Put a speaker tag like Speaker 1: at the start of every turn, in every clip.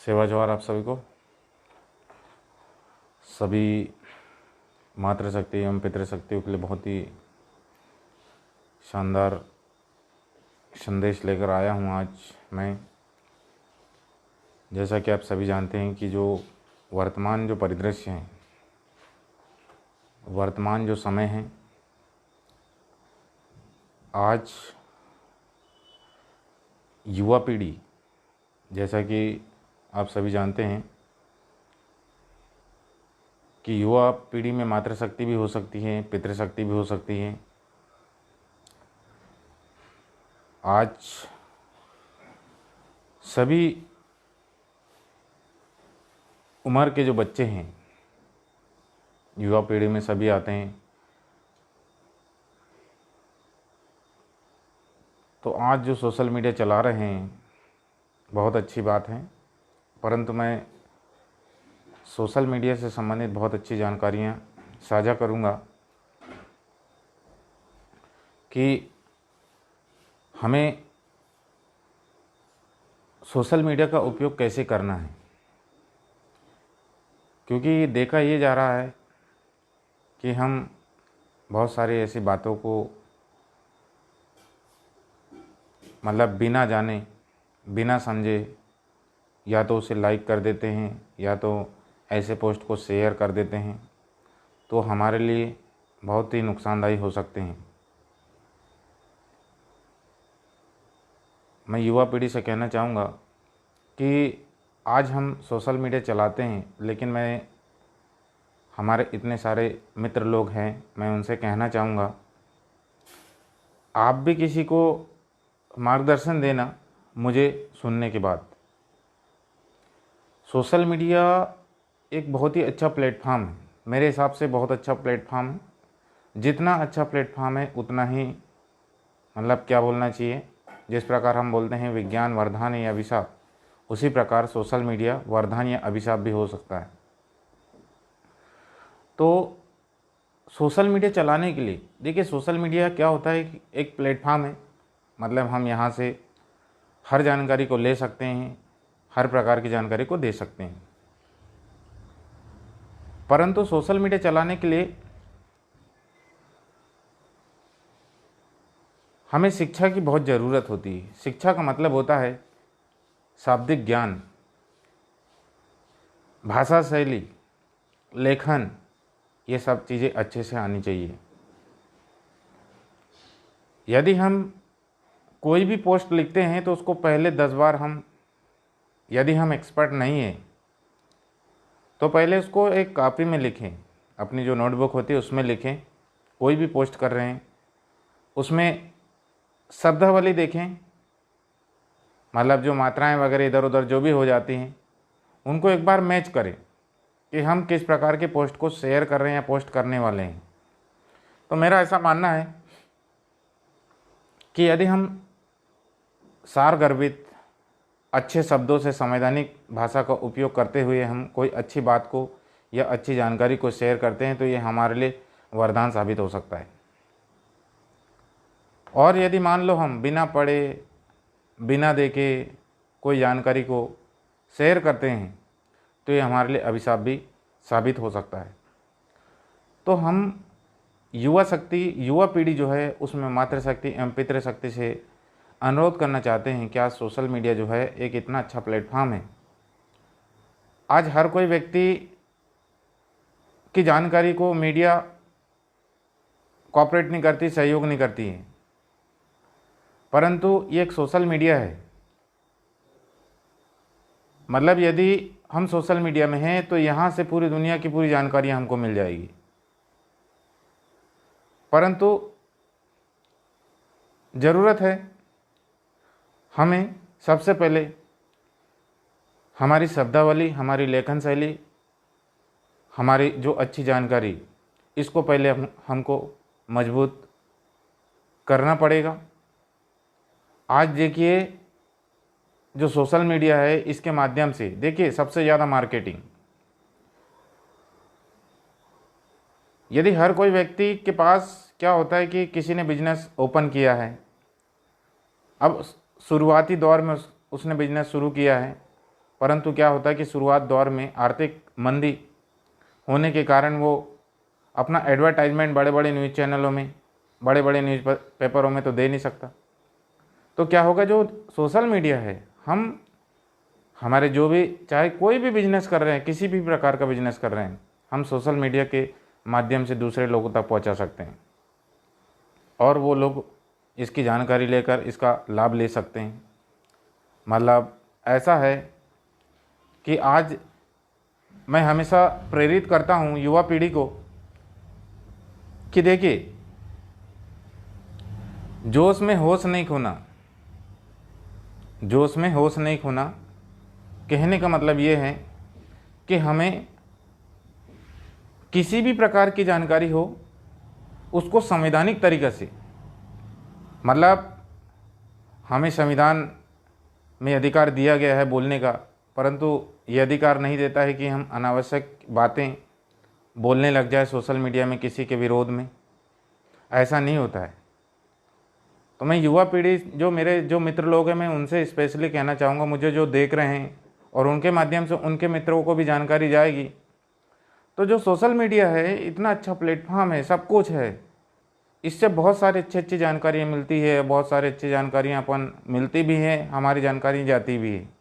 Speaker 1: सेवा जोहार आप सभी को। सभी मातृशक्ति एवं पितृशक्तियों के लिए बहुत ही शानदार संदेश लेकर आया हूँ आज मैं। जैसा कि आप सभी जानते हैं कि जो वर्तमान जो परिदृश्य है, वर्तमान जो समय है, आज युवा पीढ़ी, जैसा कि आप सभी जानते हैं कि युवा पीढ़ी में मातृशक्ति भी हो सकती है, पितृशक्ति भी हो सकती है। आज सभी उम्र के जो बच्चे हैं युवा पीढ़ी में सभी आते हैं। तो आज जो सोशल मीडिया चला रहे हैं बहुत अच्छी बात है, परंतु मैं सोशल मीडिया से संबंधित बहुत अच्छी जानकारियाँ साझा करूँगा कि हमें सोशल मीडिया का उपयोग कैसे करना है। क्योंकि देखा ये जा रहा है कि हम बहुत सारी ऐसी बातों को मतलब बिना जाने बिना समझे या तो उसे लाइक कर देते हैं या तो ऐसे पोस्ट को शेयर कर देते हैं, तो हमारे लिए बहुत ही नुकसानदायी हो सकते हैं। मैं युवा पीढ़ी से कहना चाहूँगा कि आज हम सोशल मीडिया चलाते हैं, लेकिन मैं हमारे इतने सारे मित्र लोग हैं, मैं उनसे कहना चाहूँगा आप भी किसी को मार्गदर्शन देना मुझे सुनने के बाद। सोशल मीडिया एक बहुत ही अच्छा प्लेटफॉर्म है, मेरे हिसाब से बहुत अच्छा प्लेटफॉर्म है। जितना अच्छा प्लेटफॉर्म है उतना ही मतलब क्या बोलना चाहिए, जिस प्रकार हम बोलते हैं विज्ञान वरदान या अभिशाप, उसी प्रकार सोशल मीडिया वरदान या अभिशाप भी हो सकता है। तो सोशल मीडिया चलाने के लिए देखिए, सोशल मीडिया क्या होता है कि एक प्लेटफॉर्म है, मतलब हम यहाँ से हर जानकारी को ले सकते हैं, हर प्रकार की जानकारी को दे सकते हैं। परंतु सोशल मीडिया चलाने के लिए हमें शिक्षा की बहुत ज़रूरत होती है। शिक्षा का मतलब होता है शाब्दिक ज्ञान, भाषा शैली, लेखन, ये सब चीज़ें अच्छे से आनी चाहिए। यदि हम कोई भी पोस्ट लिखते हैं तो उसको पहले 10 बार यदि हम एक्सपर्ट नहीं हैं तो पहले उसको एक कॉपी में लिखें, अपनी जो नोटबुक होती है उसमें लिखें। कोई भी पोस्ट कर रहे हैं उसमें शब्दावली देखें, मतलब जो मात्राएं वगैरह इधर उधर जो भी हो जाती हैं उनको एक बार मैच करें कि हम किस प्रकार के पोस्ट को शेयर कर रहे हैं या पोस्ट करने वाले हैं। तो मेरा ऐसा मानना है कि यदि हम सारगर्भित अच्छे शब्दों से संवैधानिक भाषा का उपयोग करते हुए हम कोई अच्छी बात को या अच्छी जानकारी को शेयर करते हैं तो ये हमारे लिए वरदान साबित हो सकता है। और यदि मान लो हम बिना पढ़े बिना देखे कोई जानकारी को शेयर करते हैं तो ये हमारे लिए अभिशाप भी साबित हो सकता है। तो हम युवा पीढ़ी जो है उसमें मातृशक्ति एवं पितृशक्ति से अनुरोध करना चाहते हैं कि आज सोशल मीडिया जो है एक इतना अच्छा प्लेटफॉर्म है। आज हर कोई व्यक्ति की जानकारी को मीडिया कॉपरेट नहीं करती, सहयोग नहीं करती है, परंतु ये एक सोशल मीडिया है। मतलब यदि हम सोशल मीडिया में हैं तो यहाँ से पूरी दुनिया की पूरी जानकारियाँ हमको मिल जाएगी। परंतु ज़रूरत है हमें सबसे पहले हमारी शब्दावली, हमारी लेखन शैली, हमारी जो अच्छी जानकारी, इसको पहले हमको मजबूत करना पड़ेगा। आज देखिए जो सोशल मीडिया है इसके माध्यम से देखिए सबसे ज़्यादा मार्केटिंग, यदि हर कोई व्यक्ति के पास क्या होता है कि किसी ने बिजनेस ओपन किया है, अब शुरुआती दौर में उसने बिजनेस शुरू किया है, परंतु क्या होता है कि शुरुआत दौर में आर्थिक मंदी होने के कारण वो अपना एडवर्टाइजमेंट बड़े बड़े न्यूज़ चैनलों में, बड़े बड़े न्यूज़ पेपरों में तो दे नहीं सकता। तो क्या होगा, जो सोशल मीडिया है, हम हमारे जो भी, चाहे कोई भी बिजनेस कर रहे हैं, किसी भी प्रकार का बिजनेस कर रहे हैं, हम सोशल मीडिया के माध्यम से दूसरे लोगों तक पहुंचा सकते हैं और वो लोग इसकी जानकारी लेकर इसका लाभ ले सकते हैं। मतलब ऐसा है कि आज मैं हमेशा प्रेरित करता हूँ युवा पीढ़ी को कि देखिए, जोश में होश नहीं खोना। जोश में होश नहीं खोना कहने का मतलब ये है कि हमें किसी भी प्रकार की जानकारी हो उसको संवैधानिक तरीक़े से, मतलब हमें संविधान में अधिकार दिया गया है बोलने का, परंतु ये अधिकार नहीं देता है कि हम अनावश्यक बातें बोलने लग जाए सोशल मीडिया में किसी के विरोध में। ऐसा नहीं होता है। तो मैं युवा पीढ़ी, जो मेरे जो मित्र लोग हैं, मैं उनसे स्पेशली कहना चाहूँगा, मुझे जो देख रहे हैं और उनके माध्यम से उनके मित्रों को भी जानकारी जाएगी। तो जो सोशल मीडिया है, इतना अच्छा प्लेटफॉर्म है, सब कुछ है, इससे बहुत सारी अच्छी जानकारियाँ मिलती है, बहुत सारी अच्छी जानकारियाँ अपन मिलती भी हैं, हमारी जानकारी जाती भी है।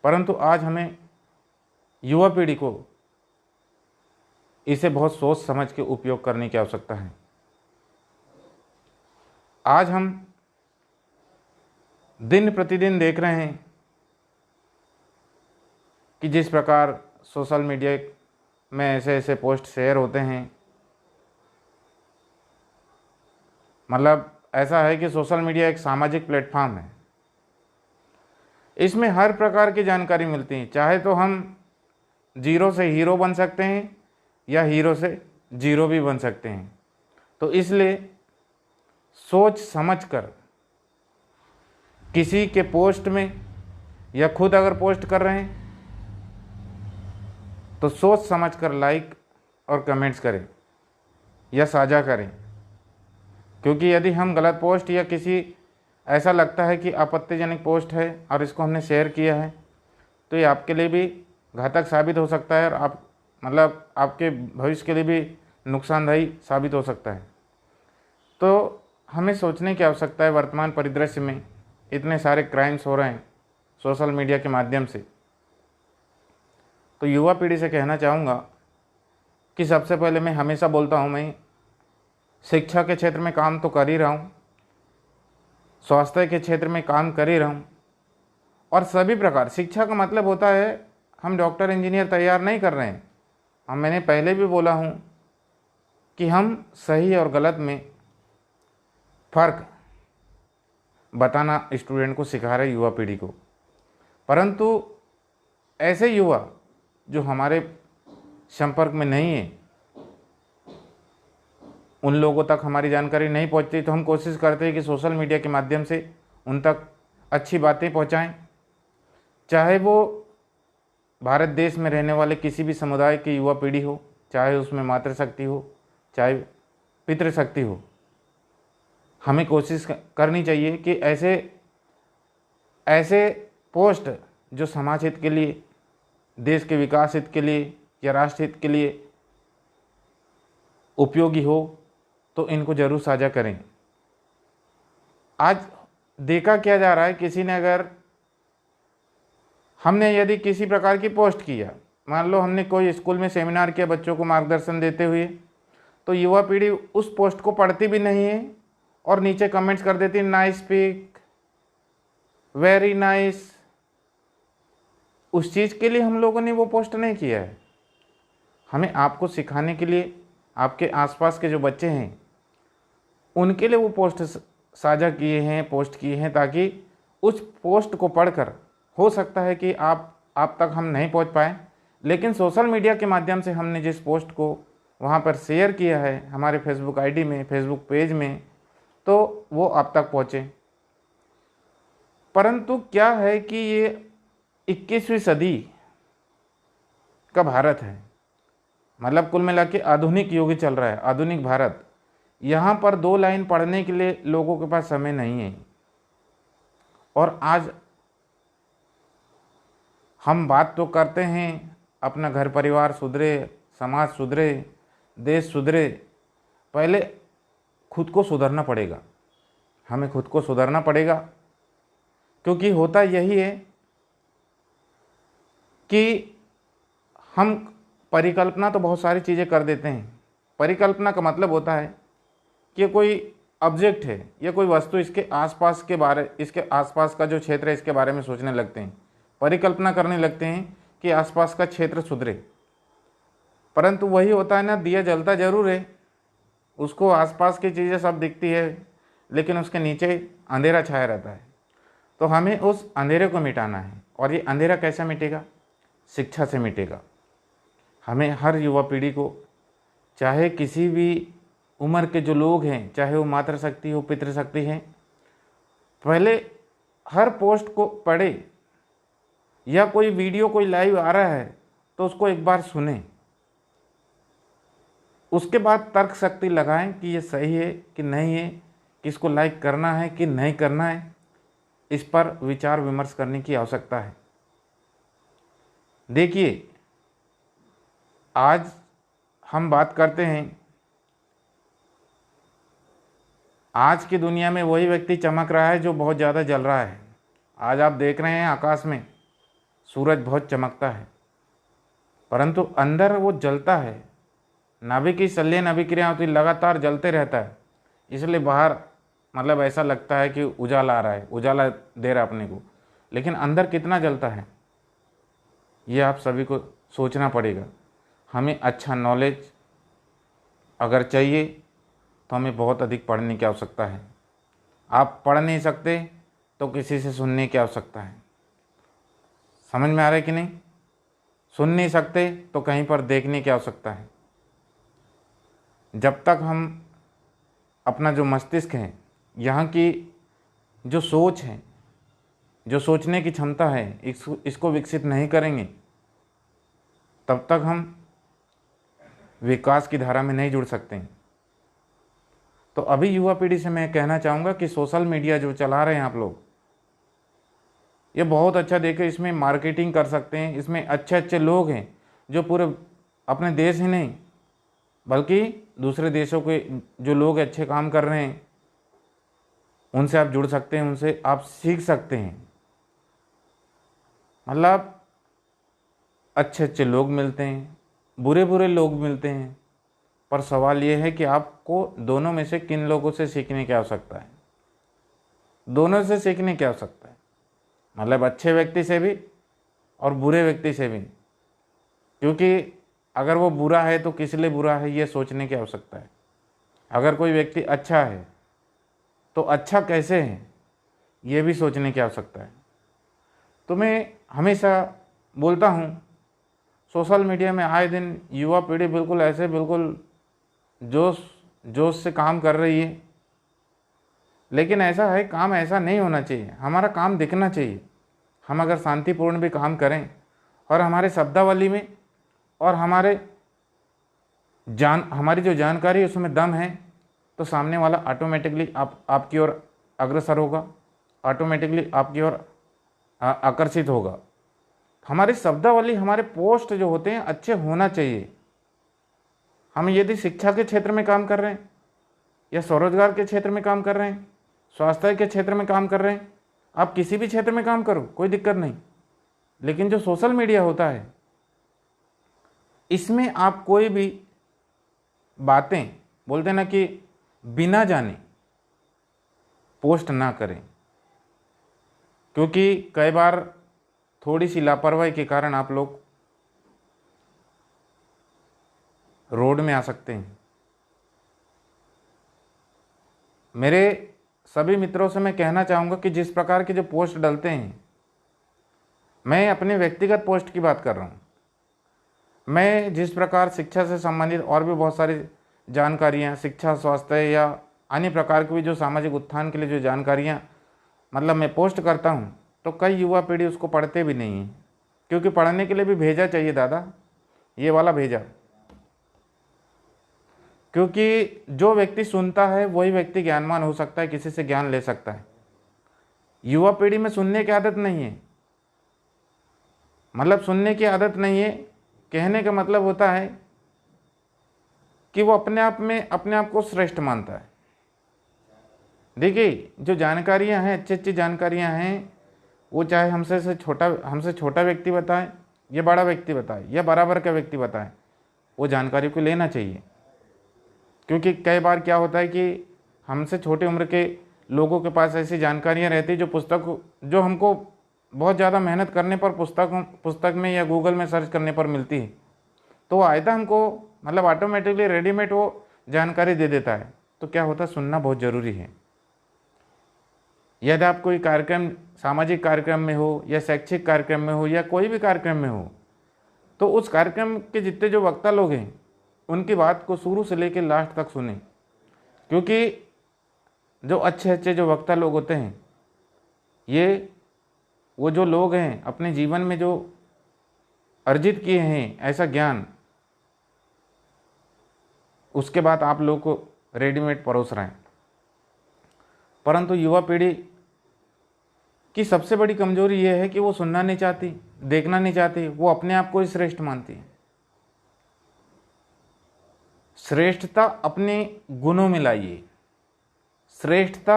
Speaker 1: परंतु आज हमें युवा पीढ़ी को इसे बहुत सोच समझ के उपयोग करने की आवश्यकता है। आज हम दिन प्रतिदिन देख रहे हैं कि जिस प्रकार सोशल मीडिया में ऐसे ऐसे पोस्ट शेयर होते हैं, मतलब ऐसा है कि सोशल मीडिया एक सामाजिक प्लेटफॉर्म है। इसमें हर प्रकार की जानकारी मिलती है। चाहे तो हम जीरो से हीरो बन सकते हैं या हीरो से जीरो भी बन सकते हैं। तो इसलिए सोच समझकर किसी के पोस्ट में या खुद अगर पोस्ट कर रहे हैं तो सोच समझकर लाइक और कमेंट्स करें या साझा करें, क्योंकि यदि हम गलत पोस्ट या किसी ऐसा लगता है कि आपत्तिजनक पोस्ट है और इसको हमने शेयर किया है, तो ये आपके लिए भी घातक साबित हो सकता है और आप मतलब आपके भविष्य के लिए भी नुकसानदायी साबित हो सकता है। तो हमें सोचने की आवश्यकता है। वर्तमान परिदृश्य में इतने सारे क्राइम्स हो रहे हैं सोशल मीडिया के माध्यम से। तो युवा पीढ़ी से कहना चाहूँगा कि सबसे पहले मैं हमेशा बोलता हूँ, मैं शिक्षा के क्षेत्र में काम तो कर ही रहा हूँ, स्वास्थ्य के क्षेत्र में काम कर ही रहा हूँ, और सभी प्रकार, शिक्षा का मतलब होता है हम डॉक्टर इंजीनियर तैयार नहीं कर रहे हैं। मैंने पहले भी बोला हूँ कि हम सही और गलत में फ़र्क बताना स्टूडेंट को सिखा रहे युवा पीढ़ी को। परंतु ऐसे युवा जो हमारे संपर्क में नहीं है, उन लोगों तक हमारी जानकारी नहीं पहुंचती, तो हम कोशिश करते हैं कि सोशल मीडिया के माध्यम से उन तक अच्छी बातें पहुंचाएं। चाहे वो भारत देश में रहने वाले किसी भी समुदाय की युवा पीढ़ी हो, चाहे उसमें मातृशक्ति हो, चाहे पितृशक्ति हो, हमें कोशिश करनी चाहिए कि ऐसे पोस्ट जो समाज हित के लिए, देश के विकास हित के लिए या राष्ट्र हित के लिए उपयोगी हो, तो इनको जरूर साझा करें। आज देखा क्या जा रहा है, किसी ने अगर हमने यदि किसी प्रकार की पोस्ट किया, मान लो हमने कोई स्कूल में सेमिनार किया बच्चों को मार्गदर्शन देते हुए, तो युवा पीढ़ी उस पोस्ट को पढ़ती भी नहीं है और नीचे कमेंट्स कर देती, नाइस पिक, वेरी नाइस। उस चीज़ के लिए हम लोगों ने वो पोस्ट नहीं किया है। हमें आपको सिखाने के लिए, आपके आसपास के जो बच्चे हैं उनके लिए वो पोस्ट साझा किए हैं, पोस्ट किए हैं, ताकि उस पोस्ट को पढ़कर हो सकता है कि आप तक हम नहीं पहुंच पाए, लेकिन सोशल मीडिया के माध्यम से हमने जिस पोस्ट को वहां पर शेयर किया है हमारे फेसबुक आईडी में, फेसबुक पेज में, तो वो आप तक पहुँचे। परंतु क्या है कि ये 21वीं सदी का भारत है, मतलब कुल मिला के आधुनिक युग चल रहा है, आधुनिक भारत। यहाँ पर 2 लाइन पढ़ने के लिए लोगों के पास समय नहीं है। और आज हम बात तो करते हैं अपना घर परिवार सुधरे, समाज सुधरे, देश सुधरे। पहले खुद को सुधरना पड़ेगा, हमें खुद को सुधरना पड़ेगा। क्योंकि होता यही है कि हम परिकल्पना तो बहुत सारी चीज़ें कर देते हैं। परिकल्पना का मतलब होता है कि कोई ऑब्जेक्ट है या कोई वस्तु, इसके आसपास का जो क्षेत्र है इसके बारे में सोचने लगते हैं, परिकल्पना करने लगते हैं कि आसपास का क्षेत्र सुधरे। परंतु वही होता है ना, दिया जलता जरूर है, उसको आसपास की चीज़ें सब दिखती है, लेकिन उसके नीचे अंधेरा छाया रहता है। तो हमें उस अंधेरे को मिटाना है। और ये अंधेरा कैसे मिटेगा? शिक्षा से मिटेगा। हमें हर युवा पीढ़ी को, चाहे किसी भी उम्र के जो लोग हैं, चाहे वो मातृशक्ति हो, पितृशक्ति है, पहले हर पोस्ट को पढ़े या कोई वीडियो कोई लाइव आ रहा है तो उसको एक बार सुने, उसके बाद तर्क शक्ति लगाएं कि ये सही है कि नहीं है, किसको लाइक करना है कि नहीं करना है। इस पर विचार विमर्श करने की आवश्यकता है। देखिए, आज हम बात करते हैं, आज की दुनिया में वही व्यक्ति चमक रहा है जो बहुत ज़्यादा जल रहा है। आज आप देख रहे हैं आकाश में सूरज बहुत चमकता है, परंतु अंदर वो जलता है। नाभिक की संलयन अभिक्रिया होती, लगातार जलते रहता है, इसलिए बाहर मतलब ऐसा लगता है कि उजाला आ रहा है, उजाला दे रहा है अपने को, लेकिन अंदर कितना जलता है ये आप सभी को सोचना पड़ेगा। हमें अच्छा नॉलेज अगर चाहिए तो हमें बहुत अधिक पढ़ने की आवश्यकता है। आप पढ़ नहीं सकते तो किसी से सुनने की आवश्यकता है। समझ में आ रहा है कि नहीं? सुन नहीं सकते तो कहीं पर देखने की आवश्यकता है। जब तक हम अपना जो मस्तिष्क है, यहाँ की जो सोच है, जो सोचने की क्षमता है, इसको विकसित नहीं करेंगे, तब तक हम विकास की धारा में नहीं जुड़ सकते। तो अभी युवा पीढ़ी से मैं कहना चाहूँगा कि सोशल मीडिया जो चला रहे हैं आप लोग, ये बहुत अच्छा देखे, इसमें मार्केटिंग कर सकते हैं। इसमें अच्छे अच्छे लोग हैं जो पूरे अपने देश ही नहीं बल्कि दूसरे देशों के जो लोग अच्छे काम कर रहे हैं, उनसे आप जुड़ सकते हैं, उनसे आप सीख सकते हैं। मतलब अच्छे अच्छे लोग मिलते हैं, बुरे बुरे लोग मिलते हैं, पर सवाल ये है कि आपको दोनों में से किन लोगों से सीखने की आवश्यकता है। दोनों से सीखने की आवश्यकता है, मतलब अच्छे व्यक्ति से भी और बुरे व्यक्ति से भी। क्योंकि अगर वो बुरा है तो किस लिए बुरा है ये सोचने की आवश्यकता है। अगर कोई व्यक्ति अच्छा है तो अच्छा कैसे है ये भी सोचने की आवश्यकता है। तो मैं हमेशा बोलता हूँ, सोशल मीडिया में आए दिन युवा पीढ़ी बिल्कुल जोश से काम कर रही है, लेकिन ऐसा है, काम ऐसा नहीं होना चाहिए। हमारा काम दिखना चाहिए। हम अगर शांतिपूर्ण भी काम करें और हमारे शब्दावली में और हमारी जो जानकारी है उसमें दम है, तो सामने वाला ऑटोमेटिकली आपकी ओर अग्रसर होगा, ऑटोमेटिकली आपकी ओर आकर्षित होगा। हमारी शब्दावली, हमारे पोस्ट जो होते हैं अच्छे होना चाहिए। हम यदि शिक्षा के क्षेत्र में काम कर रहे हैं या स्वरोजगार के क्षेत्र में काम कर रहे हैं, स्वास्थ्य के क्षेत्र में काम कर रहे हैं, आप किसी भी क्षेत्र में काम करो, कोई दिक्कत नहीं। लेकिन जो सोशल मीडिया होता है, इसमें आप कोई भी बातें बोलते ना कि बिना जाने पोस्ट ना करें, क्योंकि कई बार थोड़ी सी लापरवाही के कारण आप लोग रोड में आ सकते हैं। मेरे सभी मित्रों से मैं कहना चाहूँगा कि जिस प्रकार के जो पोस्ट डलते हैं, मैं अपने व्यक्तिगत पोस्ट की बात कर रहा हूँ। मैं जिस प्रकार शिक्षा से संबंधित और भी बहुत सारी जानकारियाँ, शिक्षा, स्वास्थ्य या अन्य प्रकार की भी जो सामाजिक उत्थान के लिए जो जानकारियाँ मतलब मैं पोस्ट करता हूँ, तो कई युवा पीढ़ी उसको पढ़ते भी नहीं हैं। क्योंकि पढ़ने के लिए भी भेजा चाहिए दादा, ये वाला भेजा। क्योंकि जो व्यक्ति सुनता है वही व्यक्ति ज्ञानवान हो सकता है, किसी से ज्ञान ले सकता है। युवा पीढ़ी में सुनने की आदत नहीं है। मतलब सुनने की आदत नहीं है, कहने का मतलब होता है कि वो अपने आप में अपने आप को श्रेष्ठ मानता है। देखिए, जो जानकारियां हैं, अच्छी अच्छी जानकारियां हैं, वो चाहे हमसे छोटा व्यक्ति बताए या बड़ा व्यक्ति बताए या बराबर का व्यक्ति बताए, वो जानकारी को लेना चाहिए। क्योंकि कई बार क्या होता है कि हमसे छोटी उम्र के लोगों के पास ऐसी जानकारियां रहती जो हमको बहुत ज़्यादा मेहनत करने पर पुस्तक में या गूगल में सर्च करने पर मिलती है, तो वो आयता हमको मतलब ऑटोमेटिकली रेडीमेड वो जानकारी दे देता है। तो क्या होता है, सुनना बहुत ज़रूरी है। यदि आप कोई कार्यक्रम, सामाजिक कार्यक्रम में हो या शैक्षिक कार्यक्रम में हो या कोई भी कार्यक्रम में हो, तो उस कार्यक्रम के जितने जो वक्ता लोग हैं उनकी बात को शुरू से लेकर लास्ट तक सुने। क्योंकि जो अच्छे अच्छे जो वक्ता लोग होते हैं, वो जो लोग हैं अपने जीवन में जो अर्जित किए हैं ऐसा ज्ञान, उसके बाद आप लोग को रेडीमेड परोस रहे हैं। परंतु युवा पीढ़ी की सबसे बड़ी कमजोरी यह है कि वो सुनना नहीं चाहती, देखना नहीं चाहती, वो अपने आप को ही श्रेष्ठ मानती है। श्रेष्ठता अपने गुणों में लाइए, श्रेष्ठता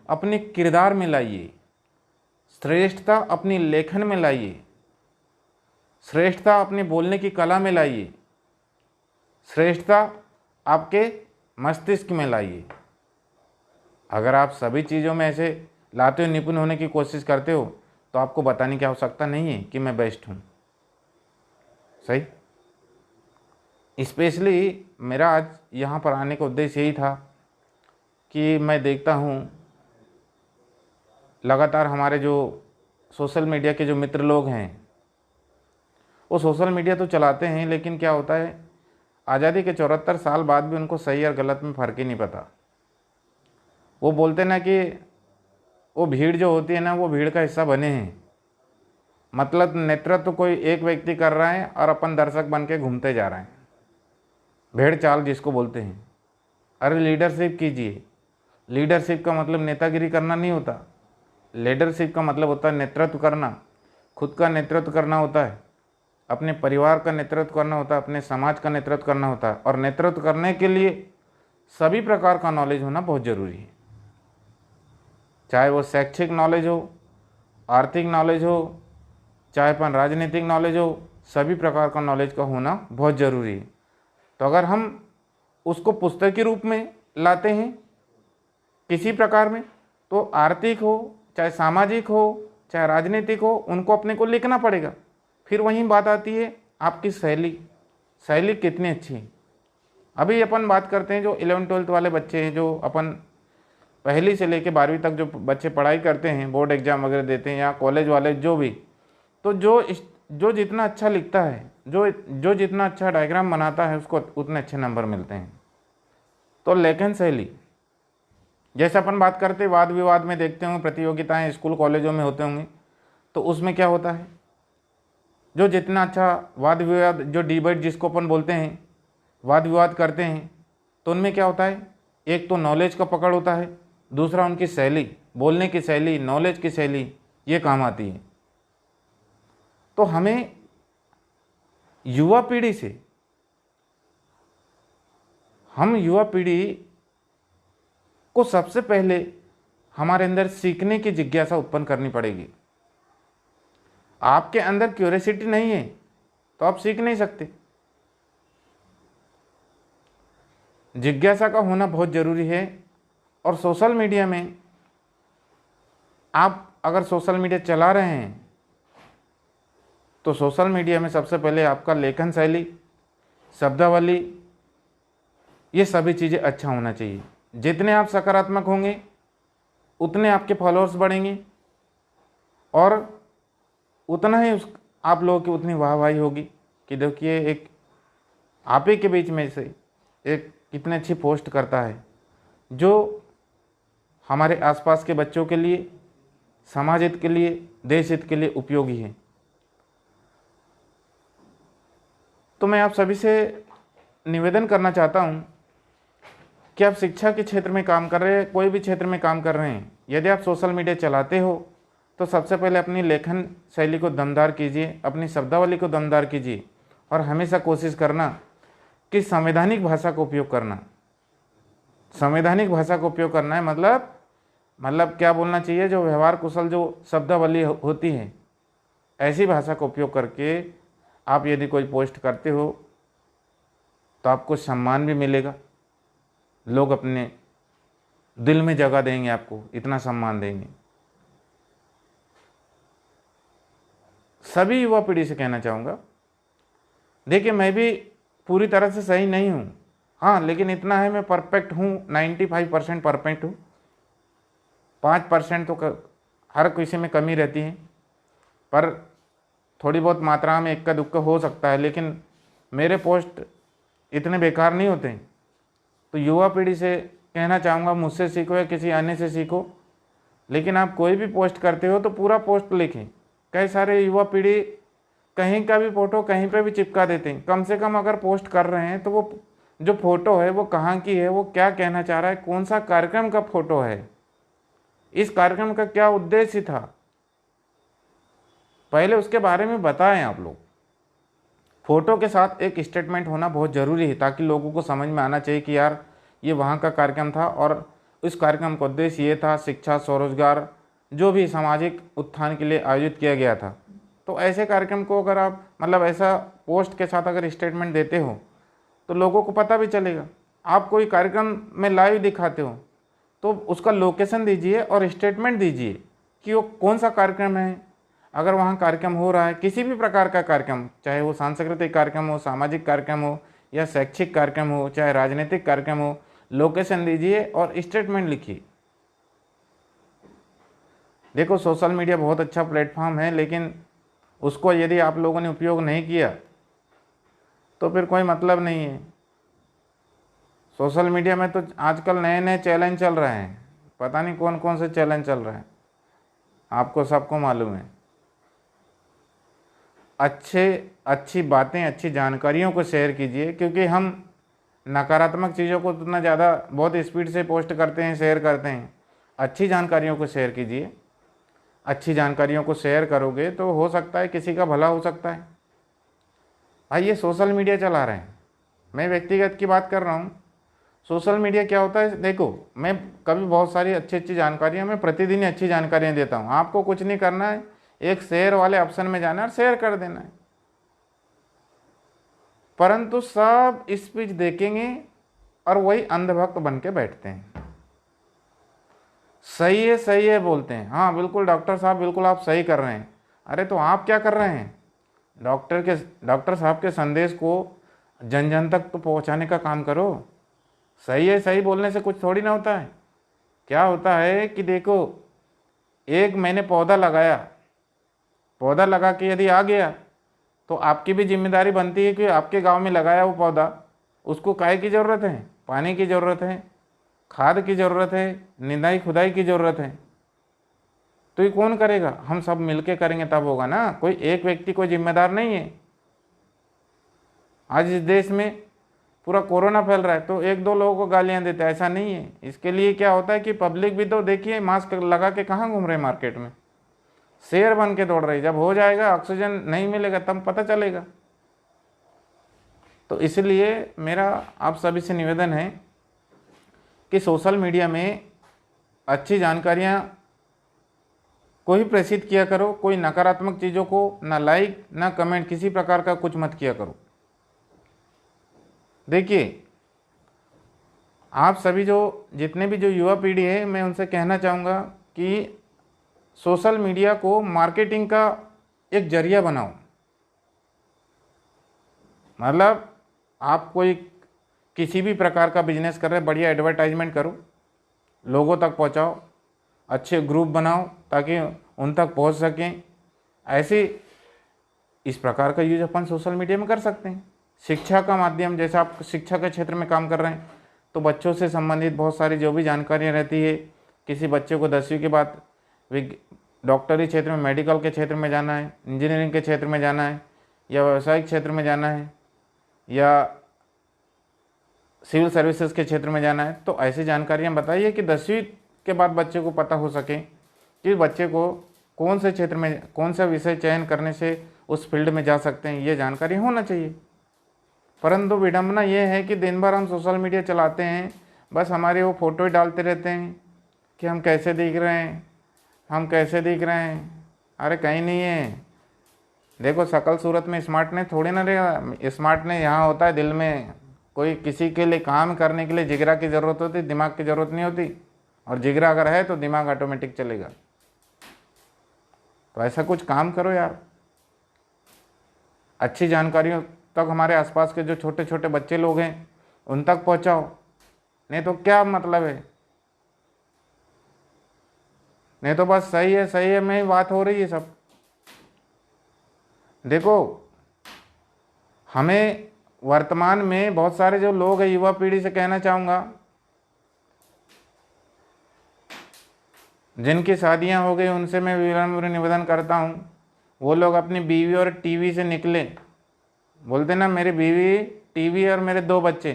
Speaker 1: अपने किरदार में लाइए, श्रेष्ठता अपनी लेखन में लाइए, श्रेष्ठता अपने बोलने की कला में लाइए, श्रेष्ठता आपके मस्तिष्क में लाइए। अगर आप सभी चीज़ों में ऐसे लाते हुए निपुण होने की कोशिश करते हो तो आपको बताने की आवश्यकता नहीं है कि मैं बेस्ट हूँ। सही। स्पेशली मेरा आज यहाँ पर आने का उद्देश्य यही था कि मैं देखता हूँ लगातार हमारे जो सोशल मीडिया के जो मित्र लोग हैं, वो सोशल मीडिया तो चलाते हैं, लेकिन क्या होता है, आज़ादी के 74 साल बाद भी उनको सही और गलत में फ़र्क ही नहीं पता। वो बोलते ना कि वो भीड़ जो होती है ना, वो भीड़ का हिस्सा बने हैं। मतलब नेतृत्व तो कोई एक व्यक्ति कर रहा है और अपन दर्शक बन के घूमते जा रहे हैं, भेड़ चाल जिसको बोलते हैं। अरे लीडरशिप कीजिए। लीडरशिप का मतलब नेतागिरी करना नहीं होता। लीडरशिप का मतलब होता है नेतृत्व करना, खुद का नेतृत्व करना होता है, अपने परिवार का नेतृत्व करना होता है, अपने समाज का नेतृत्व करना होता है। और नेतृत्व करने के लिए सभी प्रकार का नॉलेज होना बहुत ज़रूरी है, चाहे वो शैक्षिक नॉलेज हो, आर्थिक नॉलेज हो, चाहे अपन राजनीतिक नॉलेज हो, सभी प्रकार का नॉलेज का होना बहुत ज़रूरी है। तो अगर हम उसको पुस्तकीय रूप में लाते हैं किसी प्रकार में, तो आर्थिक हो, चाहे सामाजिक हो, चाहे राजनीतिक हो, उनको अपने को लिखना पड़ेगा। फिर वहीं बात आती है आपकी शैली कितनी अच्छी है। अभी अपन बात करते हैं जो 11-12 वाले बच्चे हैं, जो अपन पहली से लेकर 12वीं तक जो बच्चे पढ़ाई करते हैं, बोर्ड एग्जाम वगैरह देते हैं, या कॉलेज वाले जो भी, तो जो जितना अच्छा लिखता है, जो जितना अच्छा डायग्राम बनाता है, उसको उतने अच्छे नंबर मिलते हैं। तो लेखन शैली, जैसे अपन बात करते वाद विवाद में देखते होंगे, प्रतियोगिताएं स्कूल कॉलेजों में होते होंगे, तो उसमें क्या होता है, जो जितना अच्छा वाद विवाद, जो डिबेट जिसको अपन बोलते हैं, वाद विवाद करते हैं, तो उनमें क्या होता है, एक तो नॉलेज का पकड़ होता है, दूसरा उनकी शैली, बोलने की शैली, नॉलेज की शैली, ये काम आती है। तो हमें युवा पीढ़ी से, हम युवा पीढ़ी को सबसे पहले हमारे अंदर सीखने की जिज्ञासा उत्पन्न करनी पड़ेगी। आपके अंदर क्यूरियोसिटी नहीं है तो आप सीख नहीं सकते। जिज्ञासा का होना बहुत ज़रूरी है। और सोशल मीडिया में आप अगर सोशल मीडिया चला रहे हैं तो सोशल मीडिया में सबसे पहले आपका लेखन शैली, शब्दावली, ये सभी चीज़ें अच्छा होना चाहिए। जितने आप सकारात्मक होंगे उतने आपके फॉलोअर्स बढ़ेंगे और उतना ही आप लोगों की उतनी वाहवाही होगी कि देखिए एक आप ही के बीच में से एक कितनी अच्छी पोस्ट करता है जो हमारे आसपास के बच्चों के लिए, समाज हित के लिए, देश हित के लिए उपयोगी है। तो मैं आप सभी से निवेदन करना चाहता हूँ कि आप शिक्षा के क्षेत्र में काम कर रहे हैं, कोई भी क्षेत्र में काम कर रहे हैं, यदि आप सोशल मीडिया चलाते हो तो सबसे पहले अपनी लेखन शैली को दमदार कीजिए, अपनी शब्दावली को दमदार कीजिए और हमेशा कोशिश करना कि संवैधानिक भाषा का उपयोग करना। संवैधानिक भाषा का उपयोग करना है मतलब क्या बोलना चाहिए, जो व्यवहार कुशल जो शब्दावली होती है, ऐसी भाषा का उपयोग करके आप यदि कोई पोस्ट करते हो तो आपको सम्मान भी मिलेगा, लोग अपने दिल में जगह देंगे, आपको इतना सम्मान देंगे। सभी युवा पीढ़ी से कहना चाहूँगा, देखिए मैं भी पूरी तरह से सही नहीं हूँ, हाँ, लेकिन इतना है मैं परफेक्ट हूँ, 95% परफेक्ट हूँ। 5% तो हर किसी में कमी रहती है, पर थोड़ी बहुत मात्रा में इक्का दुक्का हो सकता है, लेकिन मेरे पोस्ट इतने बेकार नहीं होते। तो युवा पीढ़ी से कहना चाहूँगा, मुझसे सीखो या किसी अन्य से सीखो, लेकिन आप कोई भी पोस्ट करते हो तो पूरा पोस्ट लिखें। कई सारे युवा पीढ़ी कहीं का भी फ़ोटो कहीं पे भी चिपका देते हैं। कम से कम अगर पोस्ट कर रहे हैं तो वो जो फ़ोटो है वो कहाँ की है, वो क्या कहना चाह रहा है, कौन सा कार्यक्रम का फ़ोटो है, इस कार्यक्रम का क्या उद्देश्य था, पहले उसके बारे में बताएं आप लोग। फ़ोटो के साथ एक स्टेटमेंट होना बहुत ज़रूरी है, ताकि लोगों को समझ में आना चाहिए कि यार ये वहाँ का कार्यक्रम था और इस कार्यक्रम का उद्देश्य ये था, शिक्षा, स्वरोजगार, जो भी सामाजिक उत्थान के लिए आयोजित किया गया था। तो ऐसे कार्यक्रम को अगर आप ऐसा पोस्ट के साथ अगर स्टेटमेंट देते हो तो लोगों को पता भी चलेगा। आप कोई कार्यक्रम में लाइव दिखाते हो तो उसका लोकेशन दीजिए और स्टेटमेंट दीजिए कि वो कौन सा कार्यक्रम है। अगर वहाँ कार्यक्रम हो रहा है, किसी भी प्रकार का कार्यक्रम, चाहे वो सांस्कृतिक कार्यक्रम हो, सामाजिक कार्यक्रम हो या शैक्षिक कार्यक्रम हो, चाहे राजनीतिक कार्यक्रम हो, लोकेशन दीजिए और स्टेटमेंट लिखिए। देखो, सोशल मीडिया बहुत अच्छा प्लेटफॉर्म है, लेकिन उसको यदि आप लोगों ने उपयोग नहीं किया तो फिर कोई मतलब नहीं है। सोशल मीडिया में तो आजकल नए नए चैलेंज चल रहे हैं, पता नहीं कौन कौन से चैलेंज चल रहे हैं, आपको सबको मालूम है। अच्छी बातें, अच्छी जानकारियों को शेयर कीजिए, क्योंकि हम नकारात्मक चीज़ों को उतना ज़्यादा बहुत स्पीड से पोस्ट करते हैं, शेयर करते हैं। अच्छी जानकारियों को शेयर कीजिए। अच्छी जानकारियों को शेयर करोगे तो हो सकता है किसी का भला हो सकता है। भाई, ये सोशल मीडिया चला रहे हैं, मैं व्यक्तिगत की बात कर रहा हूँ। सोशल मीडिया क्या होता है, देखो, मैं कभी बहुत सारी अच्छी जानकारियाँ, मैं प्रतिदिन अच्छी जानकारियाँ देता हूँ। आपको कुछ नहीं करना है, एक शेयर वाले ऑप्शन में जाना है और शेयर कर देना है। परंतु सब स्पीच देखेंगे और वही अंधभक्त बन के बैठते हैं। सही है बोलते हैं, हाँ बिल्कुल डॉक्टर साहब, बिल्कुल आप सही कर रहे हैं। अरे तो आप क्या कर रहे हैं? डॉक्टर साहब के संदेश को जन जन तक तो पहुंचाने का काम करो। सही बोलने से कुछ थोड़ी ना होता है। क्या होता है कि देखो, एक मैंने पौधा लगा के यदि आ गया तो आपकी भी जिम्मेदारी बनती है कि आपके गांव में लगाया वो पौधा, उसको काहे की ज़रूरत है? पानी की ज़रूरत है, खाद की ज़रूरत है, निदाई खुदाई की ज़रूरत है। तो ये कौन करेगा? हम सब मिलके करेंगे तब होगा ना। कोई एक व्यक्ति कोई जिम्मेदार नहीं है। आज इस देश में पूरा कोरोना फैल रहा है तो एक दो लोगों को गालियां देते हैं, ऐसा नहीं है। इसके लिए क्या होता है कि पब्लिक भी तो देखिए मास्क लगा के कहाँ घूम रहे हैं मार्केट में, शेर बन के दौड़ रही। जब हो जाएगा, ऑक्सीजन नहीं मिलेगा, तब पता चलेगा। तो इसलिए मेरा आप सभी से निवेदन है कि सोशल मीडिया में अच्छी जानकारियां को ही प्रेषित किया करो। कोई नकारात्मक चीज़ों को ना लाइक ना कमेंट, किसी प्रकार का कुछ मत किया करो। देखिए, आप सभी जितने भी जो युवा पीढ़ी है, मैं उनसे कहना चाहूँगा कि सोशल मीडिया को मार्केटिंग का एक जरिया बनाओ। आप कोई किसी भी प्रकार का बिजनेस कर रहे, बढ़िया एडवर्टाइजमेंट करो, लोगों तक पहुंचाओ, अच्छे ग्रुप बनाओ ताकि उन तक पहुंच सकें। ऐसे इस प्रकार का यूज अपन सोशल मीडिया में कर सकते हैं। शिक्षा का माध्यम, जैसे आप शिक्षा के क्षेत्र में काम कर रहे हैं तो बच्चों से संबंधित बहुत सारी जो भी जानकारियाँ रहती है, किसी बच्चे को 10वीं के बाद डॉक्टरी क्षेत्र में, मेडिकल के क्षेत्र में जाना है, इंजीनियरिंग के क्षेत्र में जाना है, या व्यवसायिक क्षेत्र में जाना है, या सिविल सर्विसेज के क्षेत्र में जाना है, तो ऐसी जानकारियाँ बताइए कि 10वीं के बाद बच्चे को पता हो सके कि बच्चे को कौन से क्षेत्र में कौन सा विषय चयन करने से उस फील्ड में जा सकते हैं, ये जानकारी होना चाहिए। परंतु विडंबना ये है कि दिन भर हम सोशल मीडिया चलाते हैं, बस हमारी वो फ़ोटो ही डालते रहते हैं कि हम कैसे दिख रहे हैं, हम कैसे दिख रहे हैं। अरे कहीं नहीं है। देखो शकल सूरत में स्मार्टनेस थोड़ी ना रहेगा, स्मार्टनेस यहाँ होता है दिल में। कोई किसी के लिए काम करने के लिए जिगरा की ज़रूरत होती, दिमाग की ज़रूरत नहीं होती, और जिगरा अगर है तो दिमाग ऑटोमेटिक चलेगा। तो ऐसा कुछ काम करो यार, अच्छी जानकारियों तक हमारे आसपास के जो छोटे छोटे बच्चे लोग हैं उन तक पहुंचाओ। नहीं तो क्या मतलब है, नहीं तो बस सही है में ही बात हो रही है सब। देखो हमें वर्तमान में बहुत सारे जो लोग हैं, युवा पीढ़ी से कहना चाहूँगा, जिनकी शादियां हो गई उनसे मैं विनम्र निवेदन करता हूँ, वो लोग अपनी बीवी और टीवी से निकले। बोलते ना मेरी बीवी, टीवी और मेरे 2 बच्चे।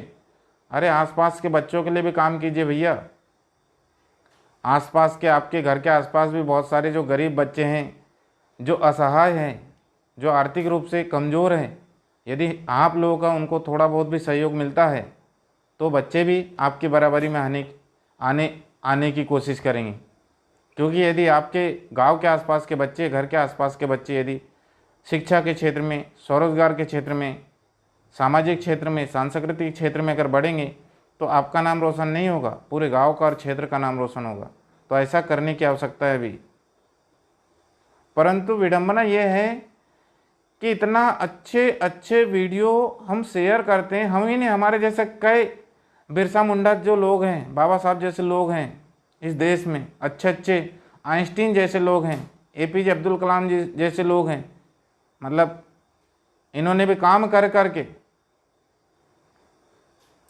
Speaker 1: अरे आसपास के बच्चों के लिए भी काम कीजिए भैया। आसपास के, आपके घर के आसपास भी बहुत सारे जो गरीब बच्चे हैं, जो असहाय हैं, जो आर्थिक रूप से कमज़ोर हैं, यदि आप लोगों का उनको थोड़ा बहुत भी सहयोग मिलता है तो बच्चे भी आपकी बराबरी में आने की कोशिश करेंगे। क्योंकि यदि आपके गांव के आसपास के बच्चे, घर के आसपास के बच्चे यदि शिक्षा के क्षेत्र में, स्वरोजगार के क्षेत्र में, सामाजिक क्षेत्र में, सांस्कृतिक क्षेत्र में अगर बढ़ेंगे तो आपका नाम रोशन नहीं होगा, पूरे गांव का और क्षेत्र का नाम रोशन होगा। तो ऐसा करने की आवश्यकता है अभी। परंतु विडंबना यह है कि इतना अच्छे अच्छे वीडियो हम शेयर करते हैं, हम ही नहीं, हमारे जैसे कई बिरसा मुंडा जो लोग हैं, बाबा साहब जैसे लोग हैं इस देश में, अच्छे अच्छे आइंस्टीन जैसे लोग हैं, एपीजे अब्दुल कलाम जी जैसे लोग हैं। मतलब इन्होंने भी काम कर करके,